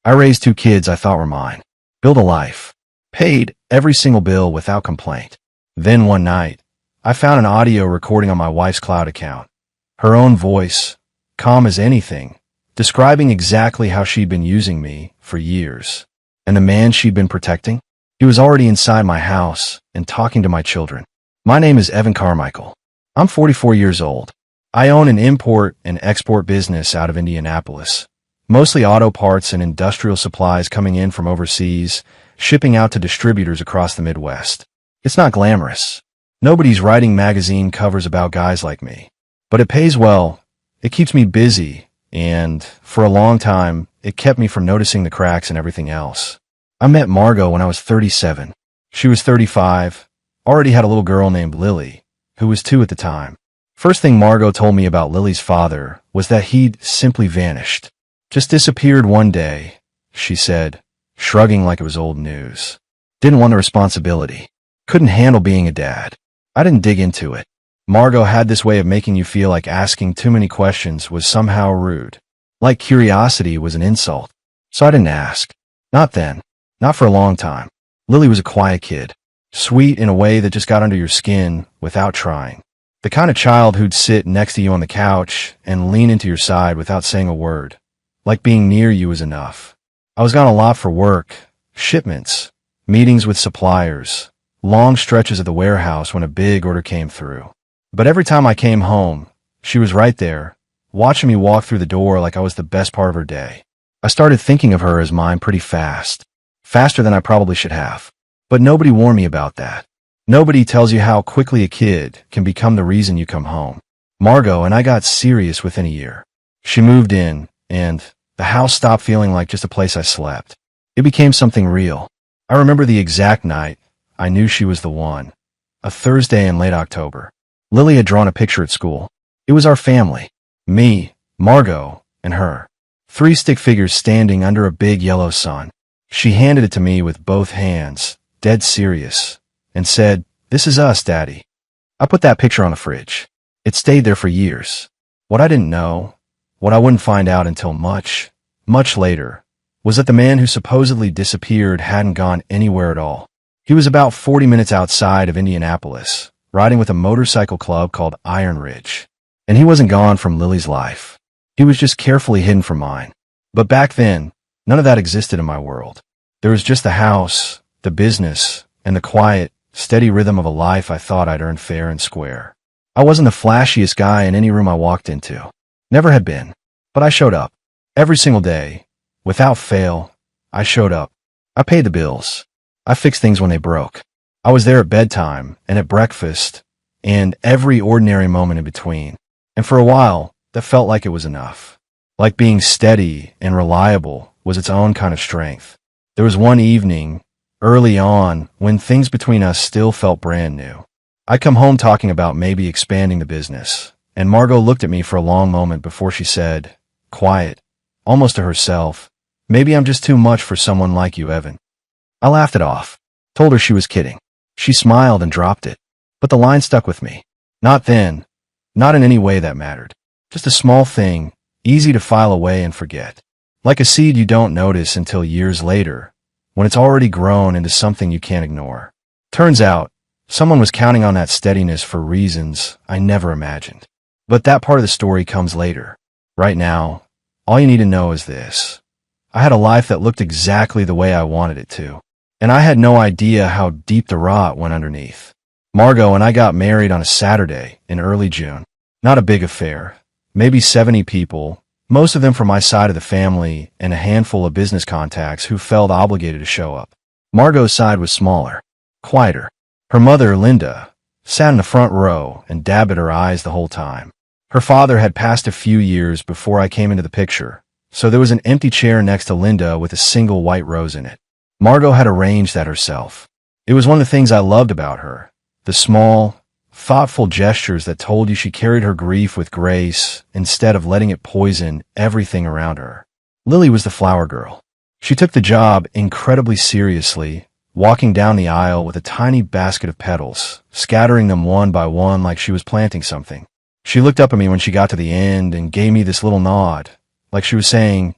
I raised two kids I thought were mine. Built a life. Paid every single bill without complaint. Then one night, I found an audio recording on my wife's cloud account. Her own voice, calm as anything, describing exactly how she'd been using me for years. And the man she'd been protecting? He was already inside my house and talking to my children. My name is Evan Carmichael. I'm 44 years old. I own an import and export business out of Indianapolis. Mostly auto parts and industrial supplies coming in from overseas, shipping out to distributors across the Midwest. It's not glamorous. Nobody's writing magazine covers about guys like me. But it pays well, it keeps me busy, and, for a long time, it kept me from noticing the cracks and everything else. I met Margot when I was 37. She was 35, already had a little girl named Lily, who was 2 at the time. First thing Margot told me about Lily's father was that he'd simply vanished. Just disappeared one day, she said, shrugging like it was old news. Didn't want the responsibility. Couldn't handle being a dad. I didn't dig into it. Margot had this way of making you feel like asking too many questions was somehow rude. Like curiosity was an insult. So I didn't ask. Not then. Not for a long time. Lily was a quiet kid. Sweet in a way that just got under your skin without trying. The kind of child who'd sit next to you on the couch and lean into your side without saying a word. Like being near you was enough. I was gone a lot for work, shipments, meetings with suppliers, long stretches of the warehouse when a big order came through. But every time I came home, she was right there, watching me walk through the door like I was the best part of her day. I started thinking of her as mine pretty fast. Faster than I probably should have. But nobody warned me about that. Nobody tells you how quickly a kid can become the reason you come home. Margot and I got serious within a year. She moved in, and the house stopped feeling like just a place I slept. It became something real. I remember the exact night I knew she was the one. A Thursday in late October. Lily had drawn a picture at school. It was our family. Me, Margot, and her. 3 stick figures standing under a big yellow sun. She handed it to me with both hands, dead serious, and said, "This is us, Daddy." I put that picture on the fridge. It stayed there for years. What I didn't know, what I wouldn't find out until much, much later, was that the man who supposedly disappeared hadn't gone anywhere at all. He was about 40 minutes outside of Indianapolis, riding with a motorcycle club called Iron Ridge. And he wasn't gone from Lily's life. He was just carefully hidden from mine. But back then, none of that existed in my world. There was just the house, the business, and the quiet, steady rhythm of a life I thought I'd earned fair and square. I wasn't the flashiest guy in any room I walked into. Never had been. But I showed up. Every single day. Without fail, I showed up. I paid the bills. I fixed things when they broke. I was there at bedtime, and at breakfast, and every ordinary moment in between. And for a while, that felt like it was enough. Like being steady and reliable was its own kind of strength. There was one evening, early on, when things between us still felt brand new. I'd come home talking about maybe expanding the business, and Margot looked at me for a long moment before she said, quiet, almost to herself, "Maybe I'm just too much for someone like you, Evan." I laughed it off, told her she was kidding. She smiled and dropped it. But the line stuck with me. Not then, not in any way that mattered. Just a small thing, easy to file away and forget. Like a seed you don't notice until years later, when it's already grown into something you can't ignore. Turns out, someone was counting on that steadiness for reasons I never imagined. But that part of the story comes later. Right now, all you need to know is this. I had a life that looked exactly the way I wanted it to. And I had no idea how deep the rot went underneath. Margot and I got married on a Saturday in early June. Not a big affair. Maybe 70 people, most of them from my side of the family, and a handful of business contacts who felt obligated to show up. Margot's side was smaller, quieter. Her mother, Linda, sat in the front row and dabbed at her eyes the whole time. Her father had passed a few years before I came into the picture, so there was an empty chair next to Linda with a single white rose in it. Margot had arranged that herself. It was one of the things I loved about her. The small, thoughtful gestures that told you she carried her grief with grace instead of letting it poison everything around her. Lily was the flower girl. She took the job incredibly seriously, walking down the aisle with a tiny basket of petals, scattering them one by one like she was planting something. She looked up at me when she got to the end and gave me this little nod, like she was saying,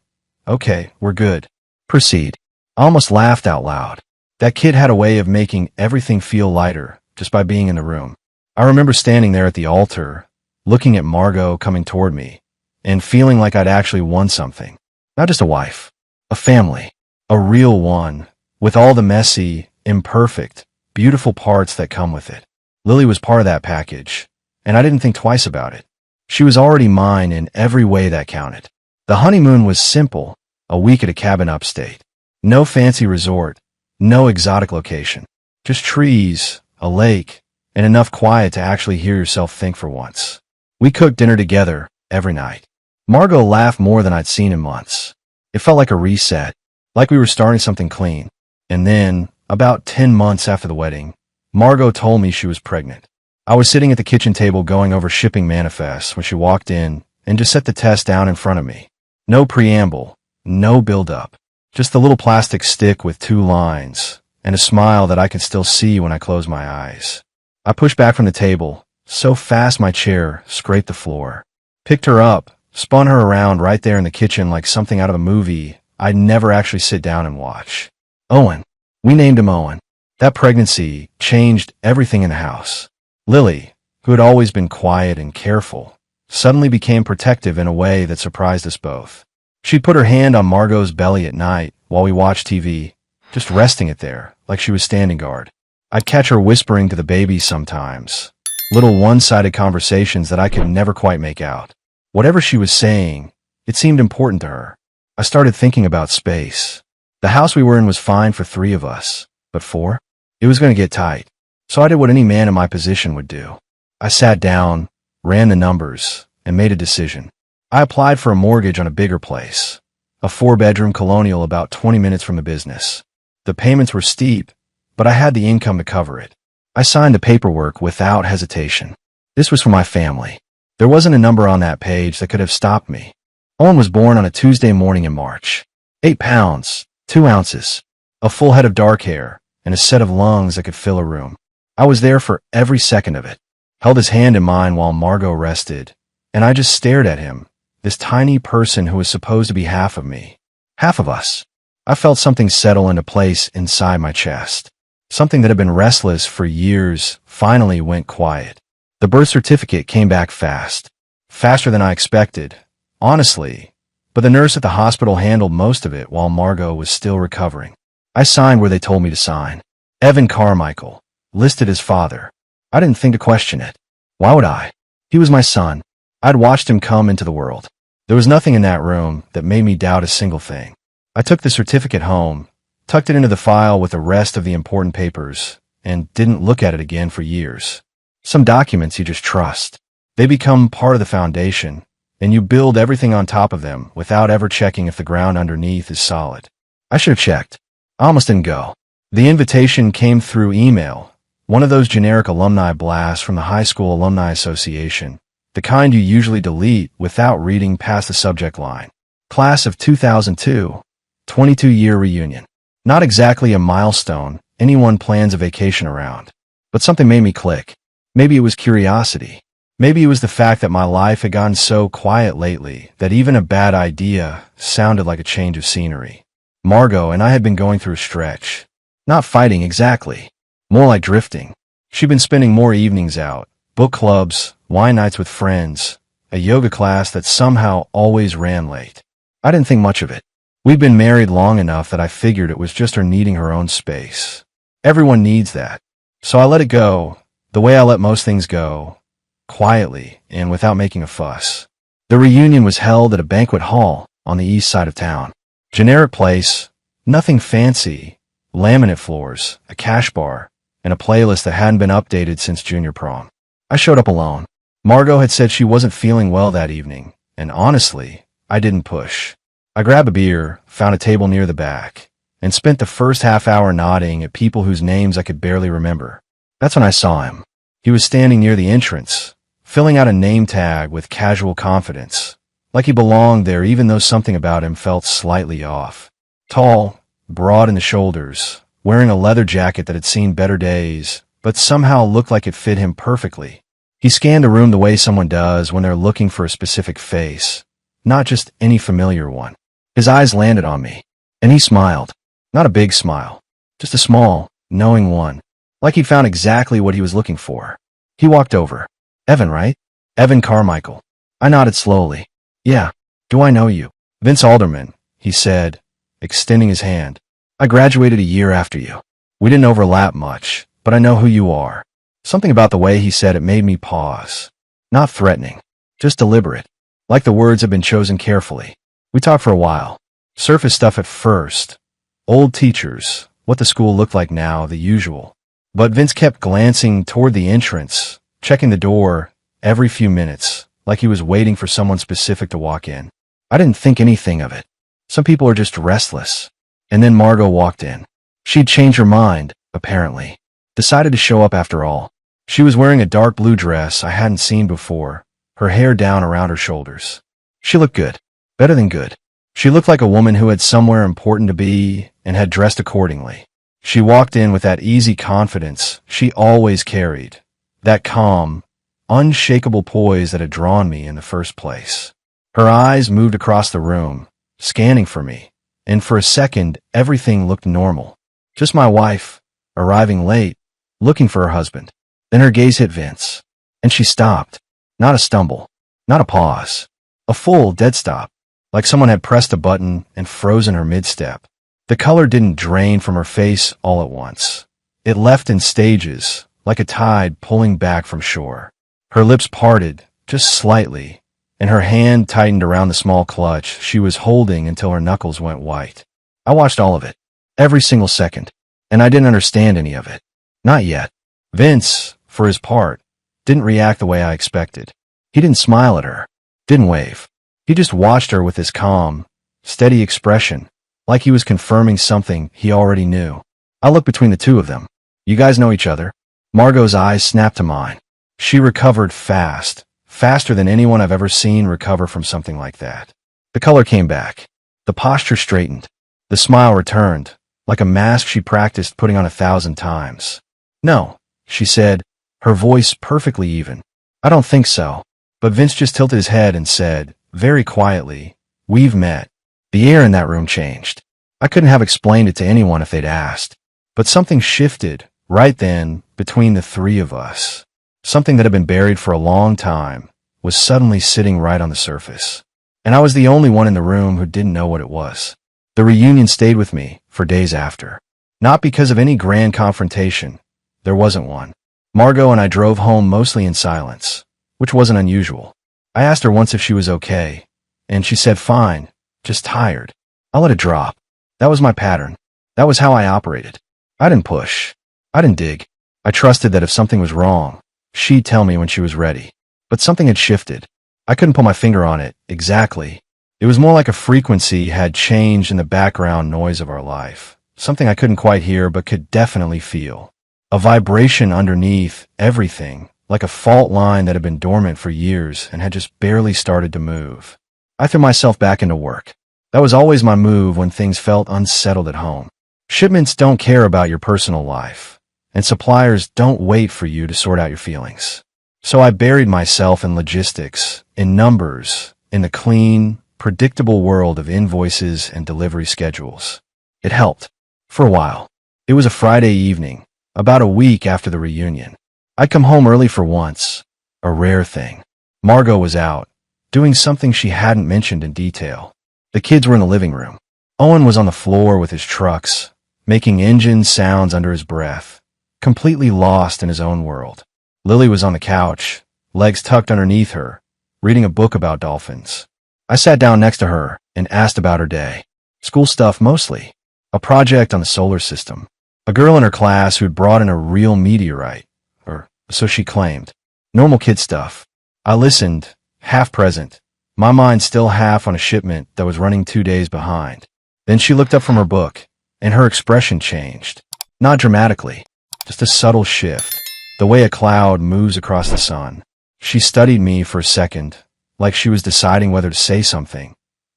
"Okay, we're good." Proceed. I almost laughed out loud. That kid had a way of making everything feel lighter just by being in the room. I remember standing there at the altar, looking at Margot coming toward me, and feeling like I'd actually won something. Not just a wife, a family, a real one, with all the messy, imperfect, beautiful parts that come with it. Lily was part of that package, and I didn't think twice about it. She was already mine in every way that counted. The honeymoon was simple, a week at a cabin upstate. No fancy resort, no exotic location. Just trees, a lake, and enough quiet to actually hear yourself think for once. We cooked dinner together every night. Margot laughed more than I'd seen in months. It felt like a reset, like we were starting something clean. And then, about 10 months after the wedding, Margot told me she was pregnant. I was sitting at the kitchen table going over shipping manifests when she walked in and just set the test down in front of me. No preamble, no build-up, just a little plastic stick with 2 lines and a smile that I could still see when I closed my eyes. I pushed back from the table, so fast my chair scraped the floor. Picked her up, spun her around right there in the kitchen like something out of a movie I'd never actually sit down and watch. Owen. We named him Owen. That pregnancy changed everything in the house. Lily, who had always been quiet and careful, suddenly became protective in a way that surprised us both. She'd put her hand on Margot's belly at night while we watched TV, just resting it there, like she was standing guard. I'd catch her whispering to the baby sometimes, little one-sided conversations that I could never quite make out. Whatever she was saying, it seemed important to her. I started thinking about space. The house we were in was fine for 3 of us, but 4? It was going to get tight. So I did what any man in my position would do. I sat down, ran the numbers, and made a decision. I applied for a mortgage on a bigger place, a 4-bedroom colonial about 20 minutes from the business. The payments were steep, but I had the income to cover it. I signed the paperwork without hesitation. This was for my family. There wasn't a number on that page that could have stopped me. Owen was born on a Tuesday morning in March. 8 pounds, 2 ounces, a full head of dark hair, and a set of lungs that could fill a room. I was there for every second of it, held his hand in mine while Margot rested, and I just stared at him, this tiny person who was supposed to be half of me. Half of us. I felt something settle into place inside my chest. Something that had been restless for years finally went quiet. The birth certificate came back fast. Faster than I expected, honestly, but the nurse at the hospital handled most of it while Margot was still recovering. I signed where they told me to sign. Evan Carmichael, listed as father. I didn't think to question it. Why would I? He was my son. I'd watched him come into the world. There was nothing in that room that made me doubt a single thing. I took the certificate home, tucked it into the file with the rest of the important papers, and didn't look at it again for years. Some documents you just trust. They become part of the foundation, and you build everything on top of them without ever checking if the ground underneath is solid. I should have checked. I almost didn't go. The invitation came through email, one of those generic alumni blasts from the High School Alumni Association, the kind you usually delete without reading past the subject line. Class of 2002, 22-year reunion. Not exactly a milestone anyone plans a vacation around, but something made me click. Maybe it was curiosity. Maybe it was the fact that my life had gotten so quiet lately that even a bad idea sounded like a change of scenery. Margot and I had been going through a stretch. Not fighting exactly. More like drifting. She'd been spending more evenings out, book clubs, wine nights with friends, a yoga class that somehow always ran late. I didn't think much of it. We'd been married long enough that I figured it was just her needing her own space. Everyone needs that. So I let it go, the way I let most things go, quietly and without making a fuss. The reunion was held at a banquet hall on the east side of town. Generic place, nothing fancy, laminate floors, a cash bar, and a playlist that hadn't been updated since junior prom. I showed up alone. Margot had said she wasn't feeling well that evening, and honestly, I didn't push. I grabbed a beer, found a table near the back, and spent the first half hour nodding at people whose names I could barely remember. That's when I saw him. He was standing near the entrance, filling out a name tag with casual confidence, like he belonged there even though something about him felt slightly off. Tall, broad in the shoulders, wearing a leather jacket that had seen better days, but somehow looked like it fit him perfectly. He scanned the room the way someone does when they're looking for a specific face, not just any familiar one. His eyes landed on me. And he smiled. Not a big smile. Just a small, knowing one. Like he'd found exactly what he was looking for. He walked over. Evan, right? Evan Carmichael. I nodded slowly. Yeah. Do I know you? Vince Alderman, he said, extending his hand. I graduated a year after you. We didn't overlap much, but I know who you are. Something about the way he said it made me pause. Not threatening. Just deliberate. Like the words had been chosen carefully. We talked for a while. Surface stuff at first. Old teachers, what the school looked like now, the usual. But Vince kept glancing toward the entrance, checking the door every few minutes, like he was waiting for someone specific to walk in. I didn't think anything of it. Some people are just restless. And then Margot walked in. She'd changed her mind, apparently. Decided to show up after all. She was wearing a dark blue dress I hadn't seen before, her hair down around her shoulders. She looked good. Better than good. She looked like a woman who had somewhere important to be and had dressed accordingly. She walked in with that easy confidence she always carried, that calm, unshakable poise that had drawn me in the first place. Her eyes moved across the room, scanning for me, and for a second everything looked normal. Just my wife, arriving late, looking for her husband. Then her gaze hit Vince, and she stopped. Not a stumble, not a pause, a full dead stop, like someone had pressed a button and frozen her mid-step. The color didn't drain from her face all at once. It left in stages, like a tide pulling back from shore. Her lips parted, just slightly, and her hand tightened around the small clutch she was holding until her knuckles went white. I watched all of it, every single second, and I didn't understand any of it. Not yet. Vince, for his part, didn't react the way I expected. He didn't smile at her, didn't wave. He just watched her with his calm, steady expression, like he was confirming something he already knew. I looked between the two of them. You guys know each other? Margot's eyes snapped to mine. She recovered fast, faster than anyone I've ever seen recover from something like that. The color came back. The posture straightened. The smile returned, like a mask she practiced putting on 1,000 times. No, she said, her voice perfectly even. I don't think so. But Vince just tilted his head and said, very quietly, we've met. The air in that room changed. I couldn't have explained it to anyone if they'd asked. But something shifted, right then, between the three of us. Something that had been buried for a long time was suddenly sitting right on the surface. And I was the only one in the room who didn't know what it was. The reunion stayed with me for days after. Not because of any grand confrontation. There wasn't one. Margot and I drove home mostly in silence, which wasn't unusual. I asked her once if she was okay, and she said fine, just tired. I let it drop. That was my pattern. That was how I operated. I didn't push. I didn't dig. I trusted that if something was wrong, she'd tell me when she was ready. But something had shifted. I couldn't put my finger on it exactly. It was more like a frequency had changed in the background noise of our life. Something I couldn't quite hear but could definitely feel. A vibration underneath everything, like a fault line that had been dormant for years and had just barely started to move. I threw myself back into work. That was always my move when things felt unsettled at home. Shipments don't care about your personal life, and suppliers don't wait for you to sort out your feelings. So I buried myself in logistics, in numbers, in the clean, predictable world of invoices and delivery schedules. It helped. For a while. It was a Friday evening, about a week after the reunion. I'd come home early for once, a rare thing. Margot was out, doing something she hadn't mentioned in detail. The kids were in the living room. Owen was on the floor with his trucks, making engine sounds under his breath, completely lost in his own world. Lily was on the couch, legs tucked underneath her, reading a book about dolphins. I sat down next to her and asked about her day. School stuff mostly. A project on the solar system. A girl in her class who'd brought in a real meteorite, or so she claimed. Normal kid stuff. I listened, half present, my mind still half on a shipment that was running 2 days behind. Then she looked up from her book, and her expression changed. Not dramatically, just a subtle shift, the way a cloud moves across the sun. She studied me for a second, like she was deciding whether to say something,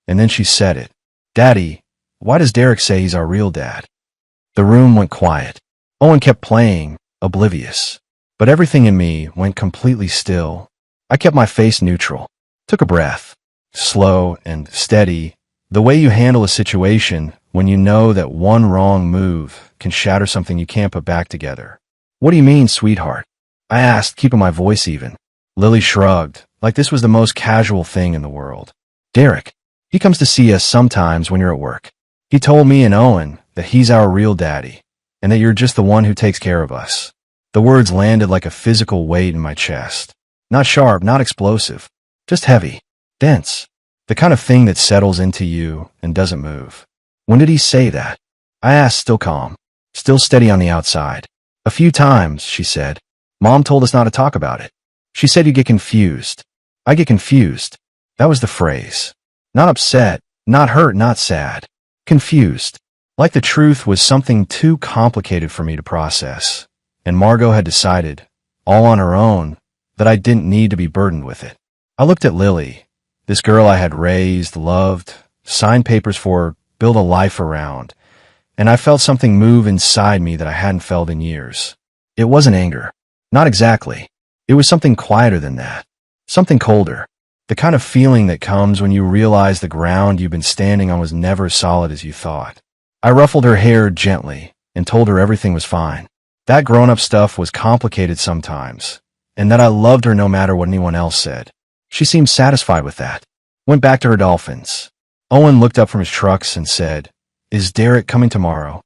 and then she said it. Daddy, why does Derek say he's our real dad? The room went quiet. Owen kept playing, oblivious. But everything in me went completely still. I kept my face neutral. Took a breath. Slow and steady, the way you handle a situation when you know that one wrong move can shatter something you can't put back together. What do you mean, sweetheart? I asked, keeping my voice even. Lily shrugged, like this was the most casual thing in the world. Derek. He comes to see us sometimes when you're at work. He told me and Owen that he's our real daddy, and that you're just the one who takes care of us. The words landed like a physical weight in my chest. Not sharp, not explosive, just heavy, dense, the kind of thing that settles into you and doesn't move. When did he say that? I asked, still calm, still steady on the outside. A few times, she said. Mom told us not to talk about it. She said you get confused. I get confused. That was the phrase. Not upset, not hurt, not sad. Confused. Like the truth was something too complicated for me to process. And Margot had decided, all on her own, that I didn't need to be burdened with it. I looked at Lily, this girl I had raised, loved, signed papers for, built a life around, and I felt something move inside me that I hadn't felt in years. It wasn't anger. Not exactly. It was something quieter than that. Something colder. The kind of feeling that comes when you realize the ground you've been standing on was never as solid as you thought. I ruffled her hair gently and told her everything was fine. That grown-up stuff was complicated sometimes, and that I loved her no matter what anyone else said. She seemed satisfied with that. Went back to her dolphins. Owen looked up from his trucks and said, "Is Derek coming tomorrow?"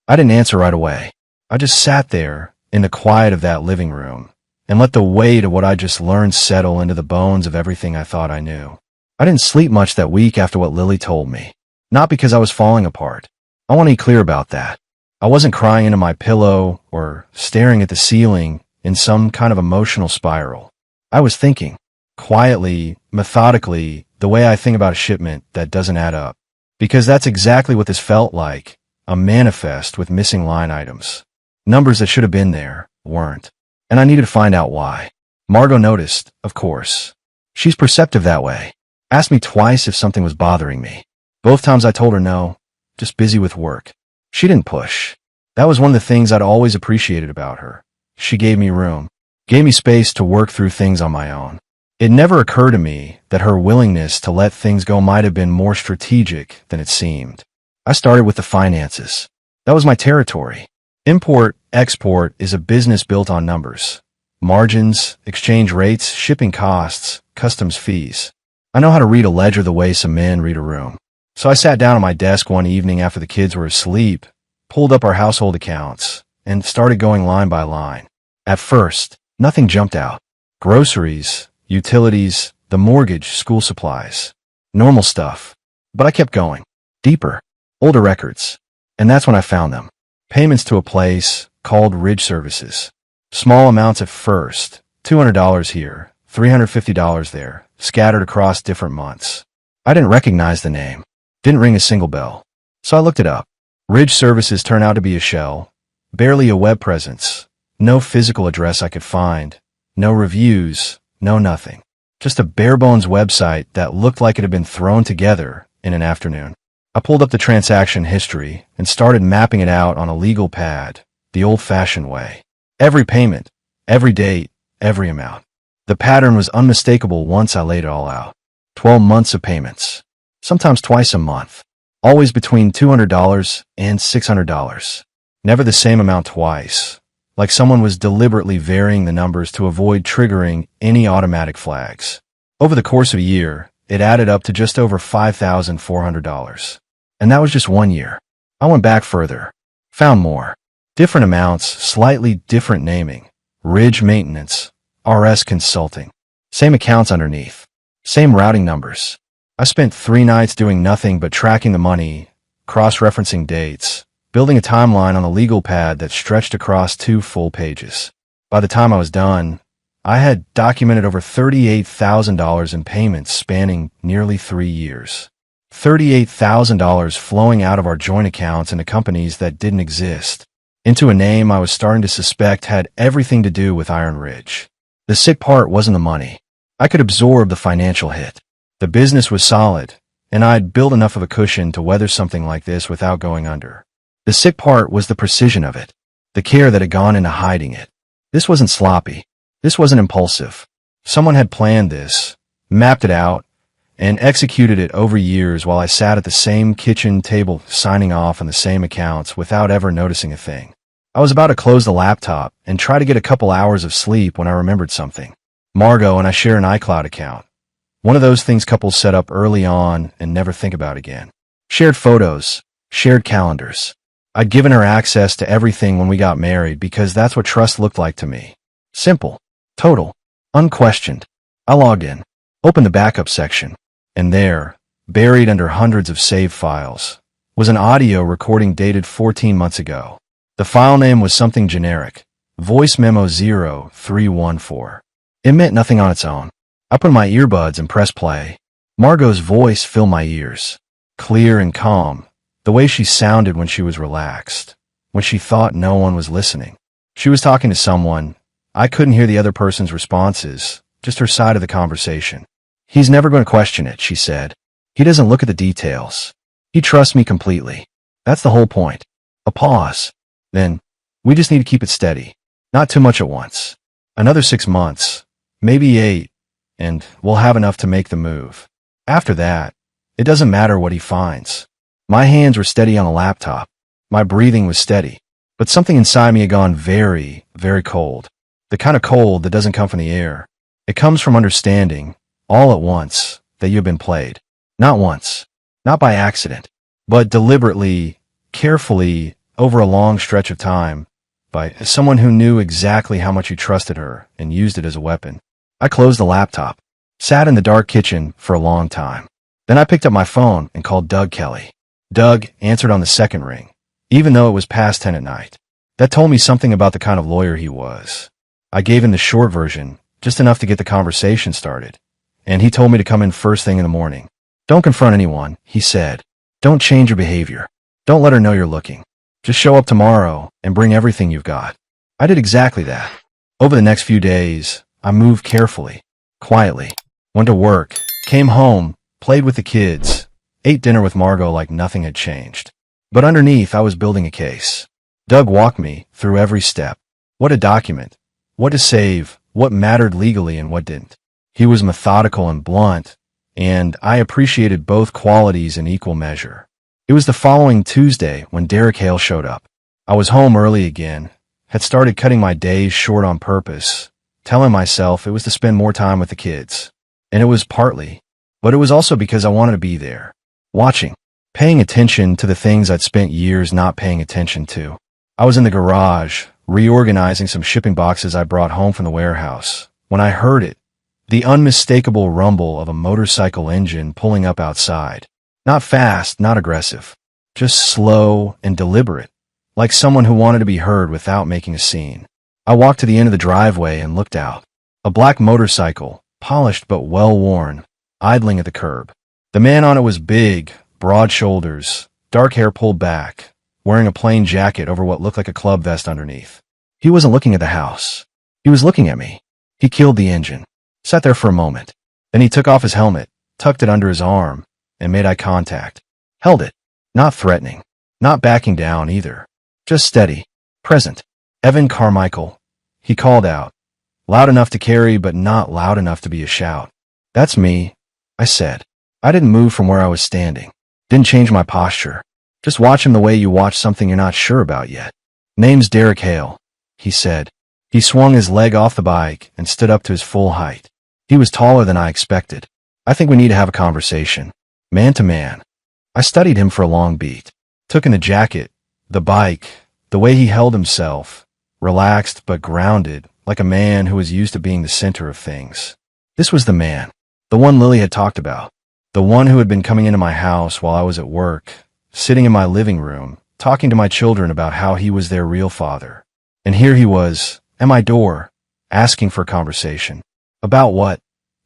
I didn't answer right away. I just sat there in the quiet of that living room and let the weight of what I just learned settle into the bones of everything I thought I knew. I didn't sleep much that week after what Lily told me. Not because I was falling apart. I want to be clear about that. I wasn't crying into my pillow or staring at the ceiling in some kind of emotional spiral. I was thinking, quietly, methodically, the way I think about a shipment that doesn't add up. Because that's exactly what this felt like, a manifest with missing line items. Numbers that should have been there, weren't. And I needed to find out why. Margot noticed, of course. She's perceptive that way. Asked me twice if something was bothering me. Both times I told her no, just busy with work. She didn't push. That was one of the things I'd always appreciated about her. She gave me room, gave me space to work through things on my own. It never occurred to me that her willingness to let things go might have been more strategic than it seemed. I started with the finances. That was my territory. Import, export is a business built on numbers. Margins, exchange rates, shipping costs, customs fees. I know how to read a ledger the way some men read a room. So I sat down at my desk one evening after the kids were asleep, pulled up our household accounts, and started going line by line. At first, nothing jumped out. Groceries, utilities, the mortgage, school supplies. Normal stuff. But I kept going. Deeper. Older records. And that's when I found them. Payments to a place called Ridge Services. Small amounts at first. $200 here, $350 there, scattered across different months. I didn't recognize the name. Didn't ring a single bell. So I looked it up. Ridge Services turned out to be a shell. Barely a web presence. No physical address I could find. No reviews. No nothing. Just a bare-bones website that looked like it had been thrown together in an afternoon. I pulled up the transaction history and started mapping it out on a legal pad, the old-fashioned way. Every payment, every date, every amount. The pattern was unmistakable once I laid it all out. 12 months of payments. Sometimes twice a month. Always between $200 and $600. Never the same amount twice. Like someone was deliberately varying the numbers to avoid triggering any automatic flags. Over the course of a year, it added up to just over $5,400. And that was just 1 year. I went back further. Found more. Different amounts, slightly different naming. Ridge Maintenance, RS Consulting. Same accounts underneath. Same routing numbers. I spent 3 nights doing nothing but tracking the money, cross-referencing dates, building a timeline on the legal pad that stretched across 2 full pages. By the time I was done, I had documented over $38,000 in payments spanning nearly 3 years. $38,000 flowing out of our joint accounts into companies that didn't exist, into a name I was starting to suspect had everything to do with Iron Ridge. The sick part wasn't the money. I could absorb the financial hit. The business was solid, and I'd built enough of a cushion to weather something like this without going under. The sick part was the precision of it, the care that had gone into hiding it. This wasn't sloppy. This wasn't impulsive. Someone had planned this, mapped it out, and executed it over years while I sat at the same kitchen table signing off on the same accounts without ever noticing a thing. I was about to close the laptop and try to get a couple hours of sleep when I remembered something. Margot and I share an iCloud account. One of those things couples set up early on and never think about again. Shared photos, shared calendars. I'd given her access to everything when we got married because that's what trust looked like to me. Simple, total, unquestioned. I logged in, opened the backup section, and there, buried under hundreds of saved files, was an audio recording dated 14 months ago. The file name was something generic, Voice Memo 0314. It meant nothing on its own. I put in my earbuds and pressed play. Margot's voice filled my ears, clear and calm, the way she sounded when she was relaxed, when she thought no one was listening. She was talking to someone. I couldn't hear the other person's responses, just her side of the conversation. He's never going to question it, she said. He doesn't look at the details. He trusts me completely. That's the whole point. A pause. Then, we just need to keep it steady. Not too much at once. Another 6 months, maybe 8, and we'll have enough to make the move. After that, it doesn't matter what he finds. My hands were steady on the laptop. My breathing was steady. But something inside me had gone very, very cold. The kind of cold that doesn't come from the air. It comes from understanding, all at once, that you've been played. Not once. Not by accident. But deliberately, carefully, over a long stretch of time, by someone who knew exactly how much you trusted her and used it as a weapon. I closed the laptop, sat in the dark kitchen for a long time. Then I picked up my phone and called Doug Kelly. Doug answered on the second ring, even though it was past 10 at night. That told me something about the kind of lawyer he was. I gave him the short version, just enough to get the conversation started, and he told me to come in first thing in the morning. Don't confront anyone, he said. Don't change your behavior. Don't let her know you're looking. Just show up tomorrow and bring everything you've got. I did exactly that. Over the next few days, I moved carefully, quietly, went to work, came home, played with the kids, ate dinner with Margot like nothing had changed. But underneath, I was building a case. Doug walked me through every step. What to document, what to save, what mattered legally and what didn't. He was methodical and blunt, and I appreciated both qualities in equal measure. It was the following Tuesday when Derek Hale showed up. I was home early again, had started cutting my days short on purpose, telling myself it was to spend more time with the kids. And it was partly, but it was also because I wanted to be there, watching, paying attention to the things I'd spent years not paying attention to. I was in the garage, reorganizing some shipping boxes I brought home from the warehouse, when I heard it, the unmistakable rumble of a motorcycle engine pulling up outside. Not fast, not aggressive, just slow and deliberate, like someone who wanted to be heard without making a scene. I walked to the end of the driveway and looked out. A black motorcycle, polished but well-worn, idling at the curb. The man on it was big, broad shoulders, dark hair pulled back, wearing a plain jacket over what looked like a club vest underneath. He wasn't looking at the house. He was looking at me. He killed the engine, sat there for a moment. Then he took off his helmet, tucked it under his arm, and made eye contact. Held it. Not threatening. Not backing down either. Just steady. Present. Evan Carmichael. He called out. Loud enough to carry, but not loud enough to be a shout. That's me, I said. I didn't move from where I was standing. Didn't change my posture. Just watch him the way you watch something you're not sure about yet. Name's Derek Hale, he said. He swung his leg off the bike and stood up to his full height. He was taller than I expected. I think we need to have a conversation. Man to man. I studied him for a long beat. Took in the jacket, the bike, the way he held himself, relaxed but grounded, like a man who was used to being the center of things. This was the man, the one Lily had talked about, the one who had been coming into my house while I was at work, sitting in my living room, talking to my children about how he was their real father. And here he was, at my door, asking for a conversation. About what?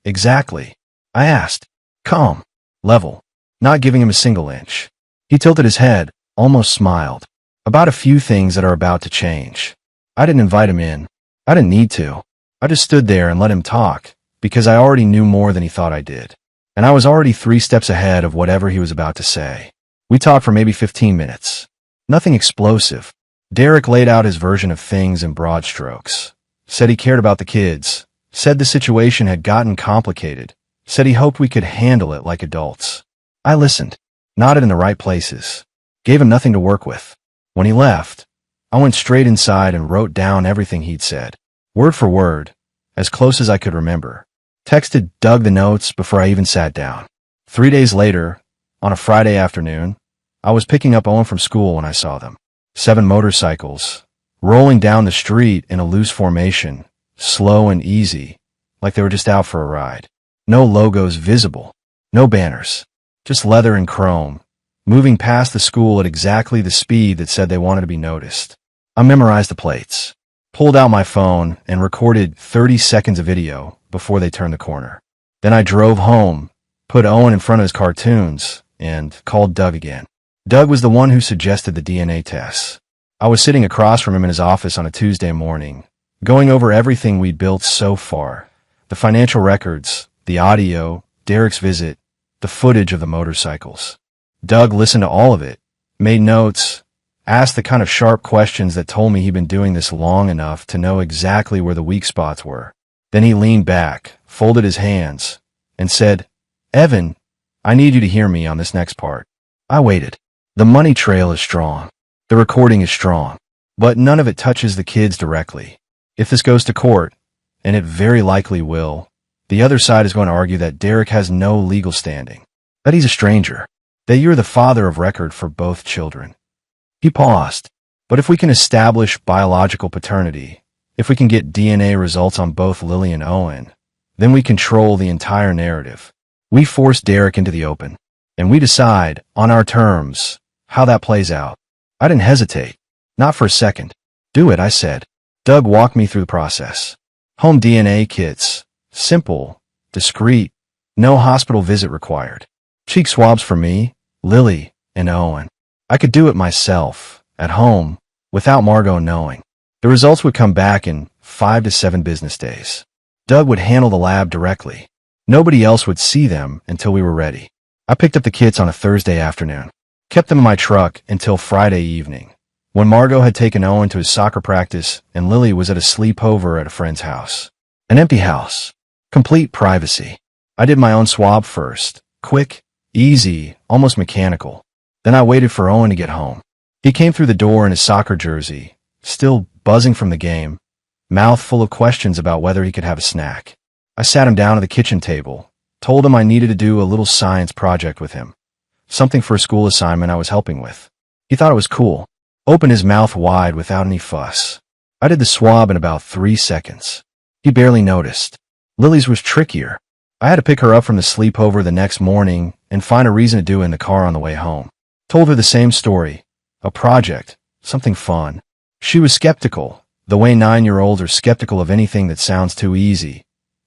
Exactly. I asked. Calm. Level. Not giving him a single inch. He tilted his head, almost smiled. About a few things that are about to change. I didn't invite him in. I didn't need to. I just stood there and let him talk, because I already knew more than he thought I did. And I was already 3 steps ahead of whatever he was about to say. We talked for maybe 15 minutes. Nothing explosive. Derek laid out his version of things in broad strokes. Said he cared about the kids. Said the situation had gotten complicated, Said he hoped we could handle it like adults. I listened, nodded in the right places, gave him nothing to work with. When he left, I went straight inside and wrote down everything he'd said, word for word, as close as I could remember. Texted Doug the notes before I even sat down. 3 days later, on a Friday afternoon, I was picking up Owen from school when I saw them. 7 motorcycles, rolling down the street in a loose formation, slow and easy, like they were just out for a ride. No logos visible, no banners, just leather and chrome, moving past the school at exactly the speed that said they wanted to be noticed. I memorized the plates, pulled out my phone, and recorded 30 seconds of video before they turned the corner. Then I drove home, put Owen in front of his cartoons, and called Doug again. Doug was the one who suggested the DNA tests. I was sitting across from him in his office on a Tuesday morning, going over everything we'd built so far. The financial records, the audio, Derek's visit, the footage of the motorcycles. Doug listened to all of it, made notes, asked the kind of sharp questions that told me he'd been doing this long enough to know exactly where the weak spots were. Then he leaned back, folded his hands, and said, "Evan, I need you to hear me on this next part." I waited. The money trail is strong. The recording is strong. But none of it touches the kids directly. If this goes to court, and it very likely will, the other side is going to argue that Derek has no legal standing, that he's a stranger, that you're the father of record for both children. He paused. But if we can establish biological paternity, if we can get DNA results on both Lily and Owen, then we control the entire narrative. We force Derek into the open, and we decide, on our terms, how that plays out. I didn't hesitate. Not for a second. "Do it," I said. Doug walked me through the process. Home DNA kits. Simple. Discreet. No hospital visit required. Cheek swabs for me, Lily, and Owen. I could do it myself, at home, without Margot knowing. The results would come back in 5 to 7 business days. Doug would handle the lab directly. Nobody else would see them until we were ready. I picked up the kits on a Thursday afternoon. Kept them in my truck until Friday evening, when Margot had taken Owen to his soccer practice and Lily was at a sleepover at a friend's house. An empty house. Complete privacy. I did my own swab first. Quick, easy, almost mechanical. Then I waited for Owen to get home. He came through the door in his soccer jersey, still buzzing from the game, mouth full of questions about whether he could have a snack. I sat him down at the kitchen table, told him I needed to do a little science project with him. Something for a school assignment I was helping with. He thought it was cool. Opened his mouth wide without any fuss. I did the swab in about 3 seconds. He barely noticed. Lily's was trickier. I had to pick her up from the sleepover the next morning and find a reason to do it in the car on the way home. Told her the same story. A project. Something fun. She was skeptical, the way 9-year-olds are skeptical of anything that sounds too easy.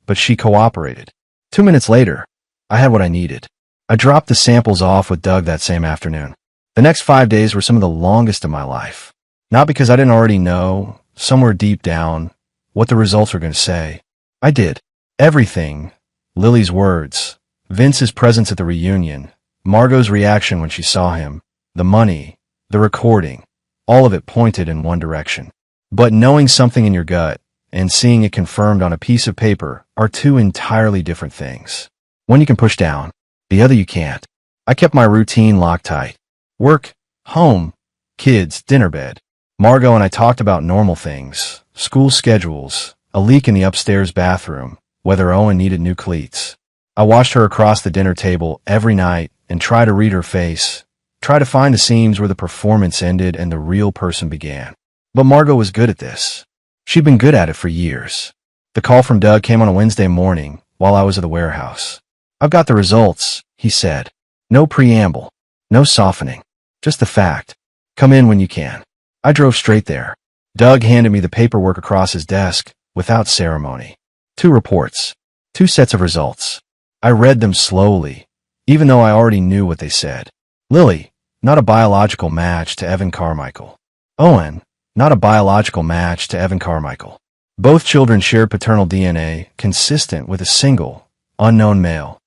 But she cooperated. 2 minutes later, I had what I needed. I dropped the samples off with Doug that same afternoon. The next 5 days were some of the longest of my life. Not because I didn't already know, somewhere deep down, what the results were going to say. I did. Everything. Lily's words, Vince's presence at the reunion, Margot's reaction when she saw him, the money, the recording, all of it pointed in one direction. But knowing something in your gut and seeing it confirmed on a piece of paper are two entirely different things. One you can push down, the other you can't. I kept my routine locked tight. Work, home, kids, dinner, bed. Margot and I talked about normal things, school schedules, a leak in the upstairs bathroom, whether Owen needed new cleats. I watched her across the dinner table every night and try to read her face, try to find the seams where the performance ended and the real person began. But Margot was good at this. She'd been good at it for years. The call from Doug came on a Wednesday morning while I was at the warehouse. "I've got the results," he said. No preamble, no softening, just the fact. "Come in when you can." I drove straight there. Doug handed me the paperwork across his desk without ceremony. 2 reports, 2 sets of results. I read them slowly, even though I already knew what they said. Lily, not a biological match to Evan Carmichael. Owen, not a biological match to Evan Carmichael. Both children shared paternal DNA consistent with a single, unknown male.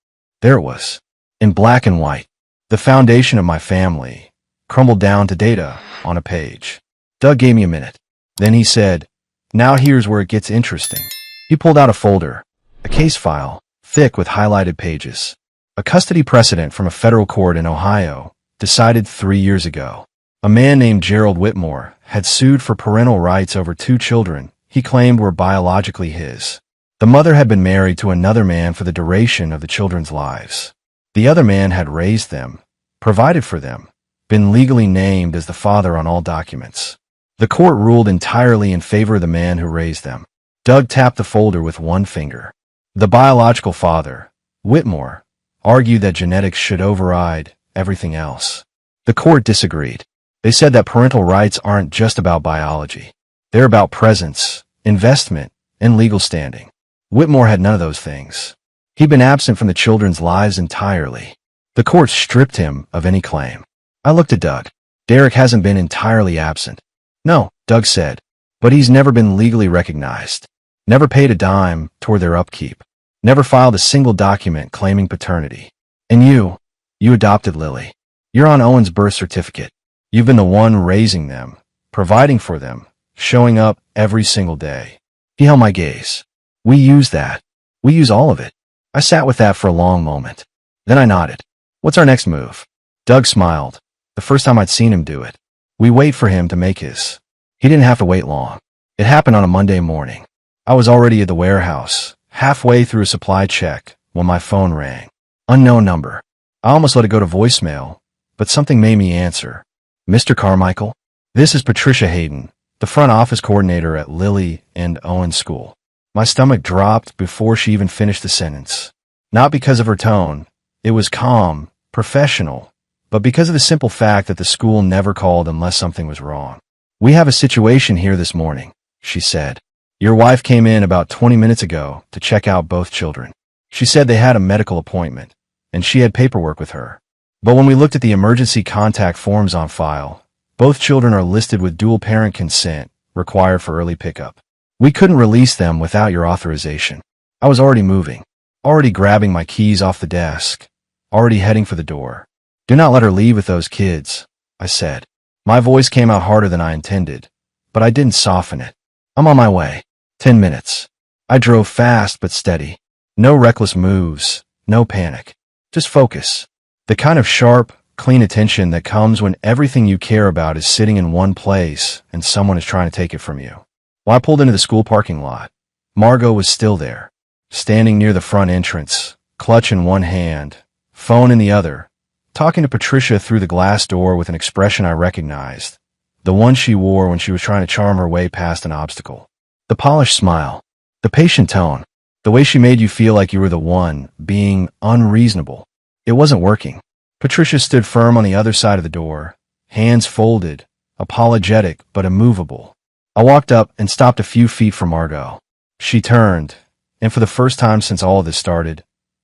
There it was, in black and white. The foundation of my family, crumbled down to data on a page. Doug gave me a minute. Then he said, "Now here's where it gets interesting." He pulled out a folder, a case file, thick with highlighted pages. A custody precedent from a federal court in Ohio, decided 3 years ago. A man named Gerald Whitmore had sued for parental rights over 2 children he claimed were biologically his. The mother had been married to another man for the duration of the children's lives. The other man had raised them, provided for them, been legally named as the father on all documents. The court ruled entirely in favor of the man who raised them. Doug tapped the folder with one finger. The biological father, Whitmore, argued that genetics should override everything else. The court disagreed. They said that parental rights aren't just about biology. They're about presence, investment, and legal standing. Whitmore had none of those things. He'd been absent from the children's lives entirely. The court stripped him of any claim. I looked at Doug. Derek hasn't been entirely absent. No, Doug said, but he's never been legally recognized. Never paid a dime toward their upkeep. Never filed a single document claiming paternity. And you adopted Lily. You're on Owen's birth certificate. You've been the one raising them, providing for them, showing up every single day. He held my gaze. We use that. We use all of it. I sat with that for a long moment. Then I nodded. What's our next move? Doug smiled. The first time I'd seen him do it. We wait for him to make his. He didn't have to wait long. It happened on a Monday morning. I was already at the warehouse, halfway through a supply check, when my phone rang. Unknown number. I almost let it go to voicemail, but something made me answer. Mr. Carmichael? This is Patricia Hayden, the front office coordinator at Lily and Owen School. My stomach dropped before she even finished the sentence. Not because of her tone. It was calm, professional, but because of the simple fact that the school never called unless something was wrong. We have a situation here this morning, she said. Your wife came in about 20 minutes ago to check out both children. She said they had a medical appointment, and she had paperwork with her. But when we looked at the emergency contact forms on file, both children are listed with dual parent consent required for early pickup. We couldn't release them without your authorization. I was already moving, already grabbing my keys off the desk, already heading for the door. Do not let her leave with those kids, I said. My voice came out harder than I intended, but I didn't soften it. I'm on my way. 10 minutes. I drove fast but steady. No reckless moves, no panic. Just focus. The kind of sharp, clean attention that comes when everything you care about is sitting in one place and someone is trying to take it from you. When I pulled into the school parking lot, Margot was still there, standing near the front entrance, clutch in one hand, phone in the other, talking to Patricia through the glass door with an expression I recognized, the one she wore when she was trying to charm her way past an obstacle. The polished smile, the patient tone, the way she made you feel like you were the one being unreasonable. It wasn't working. Patricia stood firm on the other side of the door, hands folded, apologetic but immovable. I walked up and stopped a few feet from Margot. She turned, and for the first time since all of this started,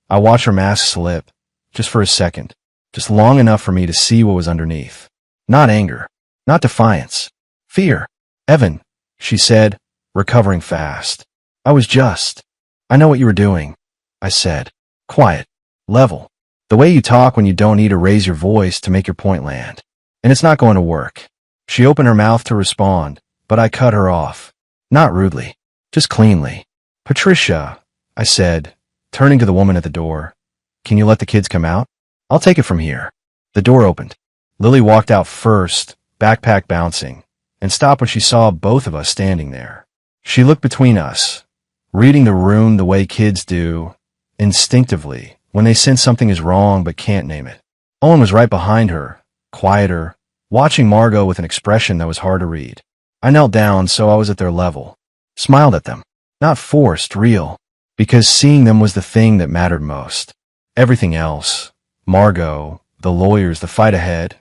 I watched her mask slip, just for a second, just long enough for me to see what was underneath. Not anger, not defiance, fear. Evan, she said, recovering fast. I know what you were doing, I said. Quiet, level. The way you talk when you don't need to raise your voice to make your point land. And it's not going to work. She opened her mouth to respond, but I cut her off. Not rudely, just cleanly. Patricia, I said, turning to the woman at the door. Can you let the kids come out? I'll take it from here. The door opened. Lily walked out first, backpack bouncing, and stopped when she saw both of us standing there. She looked between us, reading the room the way kids do, instinctively, when they sense something is wrong but can't name it. Owen was right behind her, quieter, watching Margot with an expression that was hard to read. I knelt down so I was at their level, smiled at them, not forced, real, because seeing them was the thing that mattered most. Everything else, Margot, the lawyers, the fight ahead,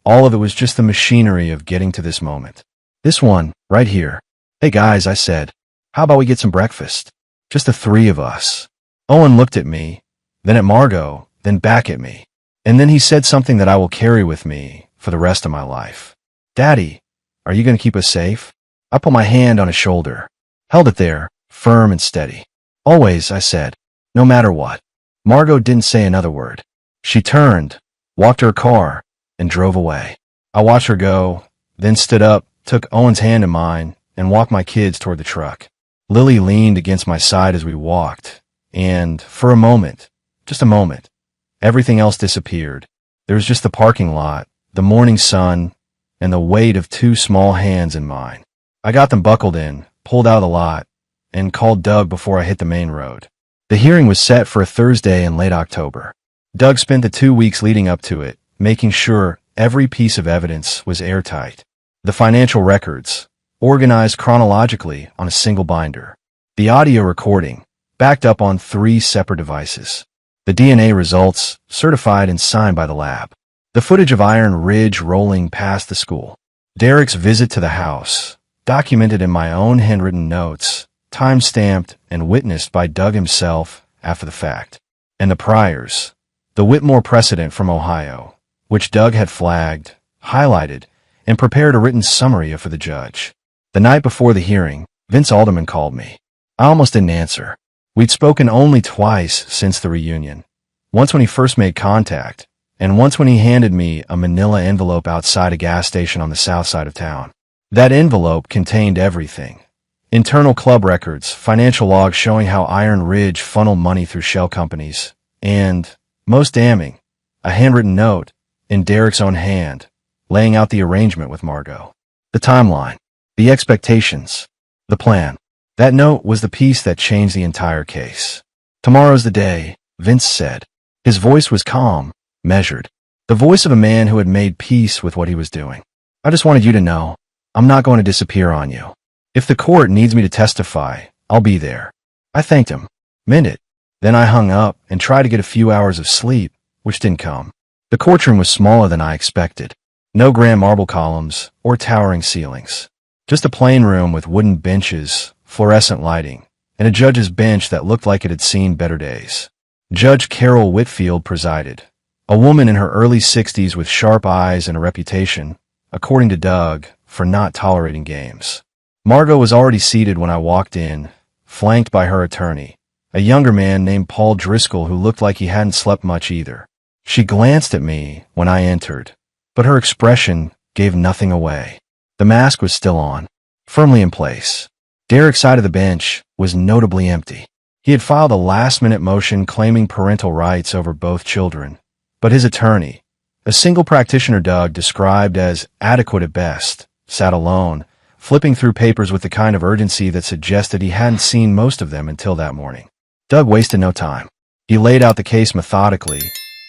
all of it was just the machinery of getting to this moment. This one, right here. Hey guys, I said, how about we get some breakfast? Just the 3 of us. Owen looked at me, then at Margot, then back at me. And then he said something that I will carry with me for the rest of my life. Daddy, are you going to keep us safe? I put my hand on his shoulder, held it there, firm and steady. Always, I said, no matter what. Margot didn't say another word. She turned, walked to her car, and drove away. I watched her go, then stood up, took Owen's hand in mine, and walked my kids toward the truck. Lily leaned against my side as we walked, and for a moment, just a moment, everything else disappeared. There was just the parking lot, the morning sun, and the weight of two small hands in mine. I got them buckled in, pulled out of the lot, and called Doug before I hit the main road. The hearing was set for a Thursday in late October. Doug spent the 2 weeks leading up to it, making sure every piece of evidence was airtight. The financial records, organized chronologically on a single binder. The audio recording, backed up on 3 separate devices. The DNA results, certified and signed by the lab. The footage of Iron Ridge rolling past the school. Derek's visit to the house, documented in my own handwritten notes, time-stamped and witnessed by Doug himself after the fact. And the priors, the Whitmore precedent from Ohio, which Doug had flagged, highlighted, and prepared a written summary of for the judge. The night before the hearing, Vince Alderman called me. I almost didn't answer. We'd spoken only twice since the reunion. Once when he first made contact, and once when he handed me a manila envelope outside a gas station on the south side of town. That envelope contained everything. Internal club records, financial logs showing how Iron Ridge funneled money through shell companies, and, most damning, a handwritten note, in Derek's own hand, laying out the arrangement with Margot. The timeline, the expectations, the plan. That note was the piece that changed the entire case. Tomorrow's the day, Vince said. His voice was calm, measured. The voice of a man who had made peace with what he was doing. I just wanted you to know, I'm not going to disappear on you. If the court needs me to testify, I'll be there. I thanked him, meant it. Then I hung up and tried to get a few hours of sleep, which didn't come. The courtroom was smaller than I expected. No grand marble columns or towering ceilings. Just a plain room with wooden benches, fluorescent lighting, and a judge's bench that looked like it had seen better days. Judge Carol Whitfield presided, a woman in her early 60s with sharp eyes and a reputation, according to Doug, for not tolerating games. Margot was already seated when I walked in, flanked by her attorney, a younger man named Paul Driscoll who looked like he hadn't slept much either. She glanced at me when I entered, but her expression gave nothing away. The mask was still on, firmly in place. Derek's side of the bench was notably empty. He had filed a last-minute motion claiming parental rights over both children, but his attorney, a single practitioner Doug described as adequate at best, sat alone, flipping through papers with the kind of urgency that suggested he hadn't seen most of them until that morning. Doug wasted no time. He laid out the case methodically,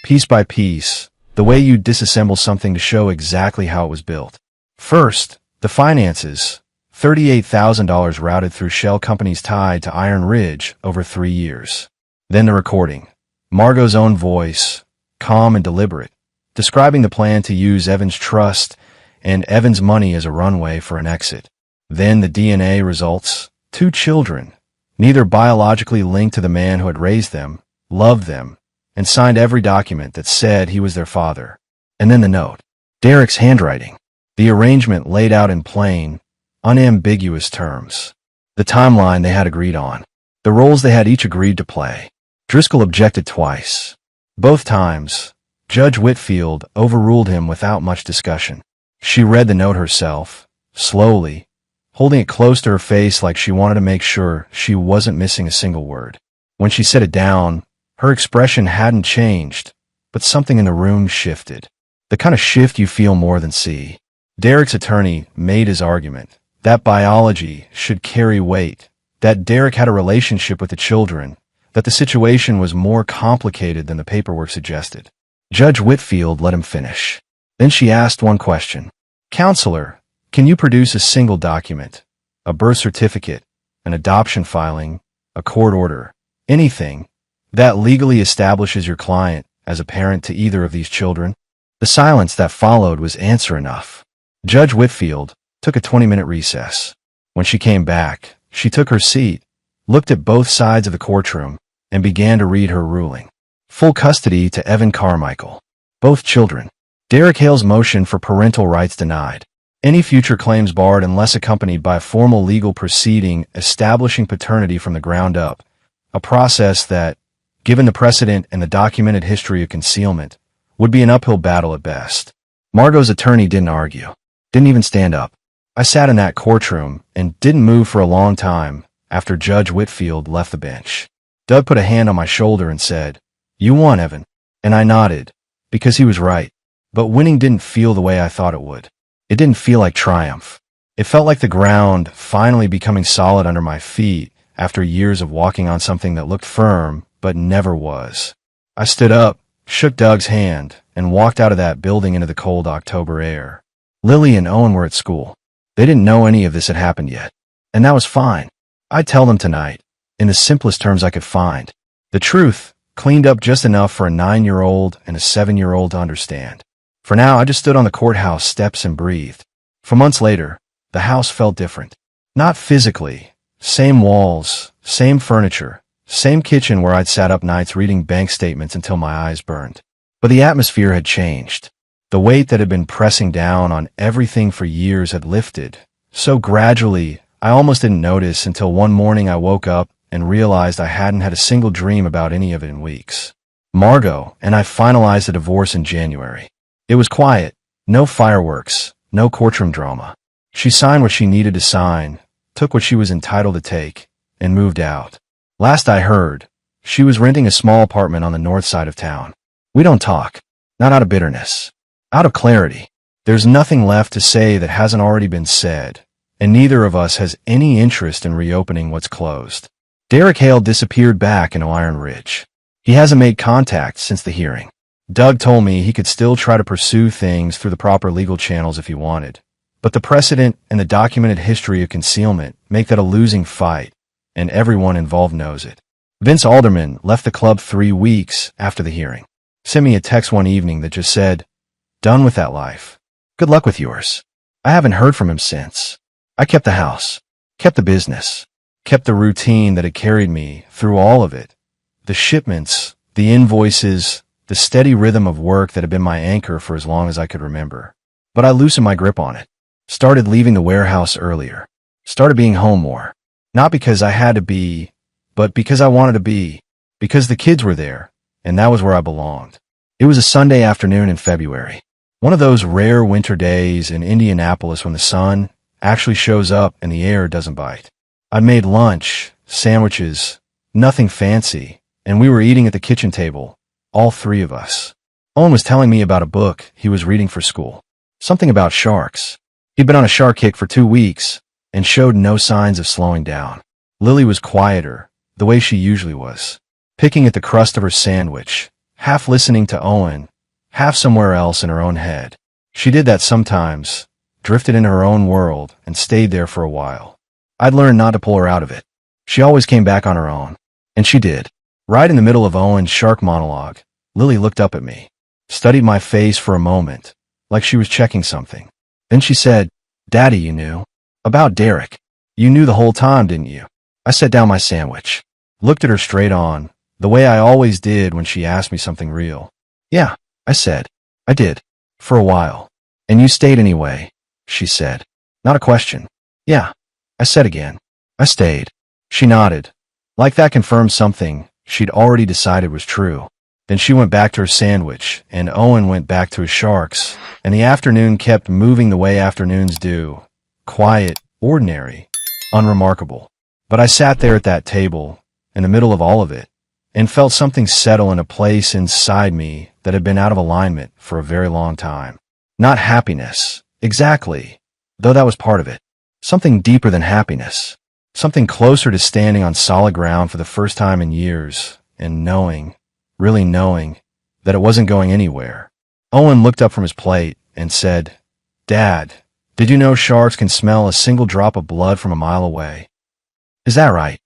piece by piece, the way you disassemble something to show exactly how it was built. First, the finances, $38,000 routed through shell companies tied to Iron Ridge over 3 years. Then the recording, Margot's own voice, calm and deliberate, describing the plan to use Evan's trust and Evan's money as a runway for an exit. Then the DNA results, 2 children, neither biologically linked to the man who had raised them, loved them, and signed every document that said he was their father. And then the note, Derek's handwriting, the arrangement laid out in plain, unambiguous terms. The timeline they had agreed on, the roles they had each agreed to play. Driscoll objected twice. Both times, Judge Whitfield overruled him without much discussion. She read the note herself, slowly, holding it close to her face like she wanted to make sure she wasn't missing a single word. When she set it down, her expression hadn't changed, but something in the room shifted. The kind of shift you feel more than see. Derek's attorney made his argument that biology should carry weight, that Derek had a relationship with the children, that the situation was more complicated than the paperwork suggested. Judge Whitfield let him finish. Then she asked one question. Counselor, can you produce a single document, a birth certificate, an adoption filing, a court order, anything that legally establishes your client as a parent to either of these children? The silence that followed was answer enough. Judge Whitfield took a 20-minute recess. When she came back, she took her seat, looked at both sides of the courtroom, and began to read her ruling. Full custody to Evan Carmichael. Both children. Derek Hale's motion for parental rights denied. Any future claims barred unless accompanied by a formal legal proceeding establishing paternity from the ground up, a process that, given the precedent and the documented history of concealment, would be an uphill battle at best. Margot's attorney didn't argue, didn't even stand up. I sat in that courtroom and didn't move for a long time after Judge Whitfield left the bench. Doug put a hand on my shoulder and said, "You won, Evan." And I nodded, because he was right. But winning didn't feel the way I thought it would. It didn't feel like triumph. It felt like the ground finally becoming solid under my feet after years of walking on something that looked firm but never was. I stood up, shook Doug's hand, and walked out of that building into the cold October air. Lily and Owen were at school. They didn't know any of this had happened yet. And that was fine. I'd tell them tonight, in the simplest terms I could find. The truth, cleaned up just enough for a 9-year-old and a 7-year-old to understand. For now, I just stood on the courthouse steps and breathed. For months later, the house felt different. Not physically. Same walls, same furniture, same kitchen where I'd sat up nights reading bank statements until my eyes burned. But the atmosphere had changed. The weight that had been pressing down on everything for years had lifted. So gradually, I almost didn't notice until one morning I woke up and realized I hadn't had a single dream about any of it in weeks. Margot and I finalized the divorce in January. It was quiet, no fireworks, no courtroom drama. She signed what she needed to sign, took what she was entitled to take, and moved out. Last I heard, she was renting a small apartment on the north side of town. We don't talk, not out of bitterness, out of clarity. There's nothing left to say that hasn't already been said, and neither of us has any interest in reopening what's closed. Derek Hale disappeared back into Iron Ridge. He hasn't made contact since the hearing. Doug told me he could still try to pursue things through the proper legal channels if he wanted. But the precedent and the documented history of concealment make that a losing fight, and everyone involved knows it. Vince Alderman left the club 3 weeks after the hearing. Sent me a text one evening that just said, "Done with that life. Good luck with yours." I haven't heard from him since. I kept the house, kept the business, kept the routine that had carried me through all of it. The shipments, the invoices, the steady rhythm of work that had been my anchor for as long as I could remember. But I loosened my grip on it. Started leaving the warehouse earlier. Started being home more. Not because I had to be, but because I wanted to be. Because the kids were there, and that was where I belonged. It was a Sunday afternoon in February. One of those rare winter days in Indianapolis when the sun actually shows up and the air doesn't bite. I'd made lunch, sandwiches, nothing fancy, and we were eating at the kitchen table, all 3 of us. Owen was telling me about a book he was reading for school. Something about sharks. He'd been on a shark kick for 2 weeks and showed no signs of slowing down. Lily was quieter, the way she usually was, picking at the crust of her sandwich, half listening to Owen, half somewhere else in her own head. She did that sometimes, drifted into her own world, and stayed there for a while. I'd learned not to pull her out of it. She always came back on her own. And she did. Right in the middle of Owen's shark monologue, Lily looked up at me, studied my face for a moment, like she was checking something. Then she said, "Daddy, you knew. About Derek. You knew the whole time, didn't you?" I set down my sandwich, looked at her straight on, the way I always did when she asked me something real. "Yeah," I said. "I did. For a while. And you stayed anyway," she said. Not a question. "Yeah," I said again. "I stayed." She nodded. Like that confirmed something she'd already decided was true. Then she went back to her sandwich, and Owen went back to his sharks, and the afternoon kept moving the way afternoons do. Quiet, ordinary, unremarkable. But I sat there at that table, in the middle of all of it, and felt something settle in a place inside me that had been out of alignment for a very long time. Not happiness, exactly, though that was part of it. Something deeper than happiness. Something closer to standing on solid ground for the first time in years, and knowing, really knowing, that it wasn't going anywhere. Owen looked up from his plate and said, "Dad, did you know sharks can smell a single drop of blood from a mile away?" "Is that right?"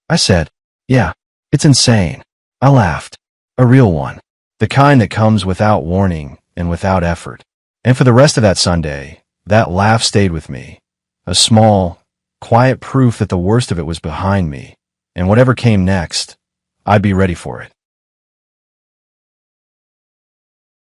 I said, "Yeah, it's insane." I laughed. A real one. The kind that comes without warning and without effort. And for the rest of that Sunday, that laugh stayed with me. A small, quiet proof that the worst of it was behind me, and whatever came next, I'd be ready for it.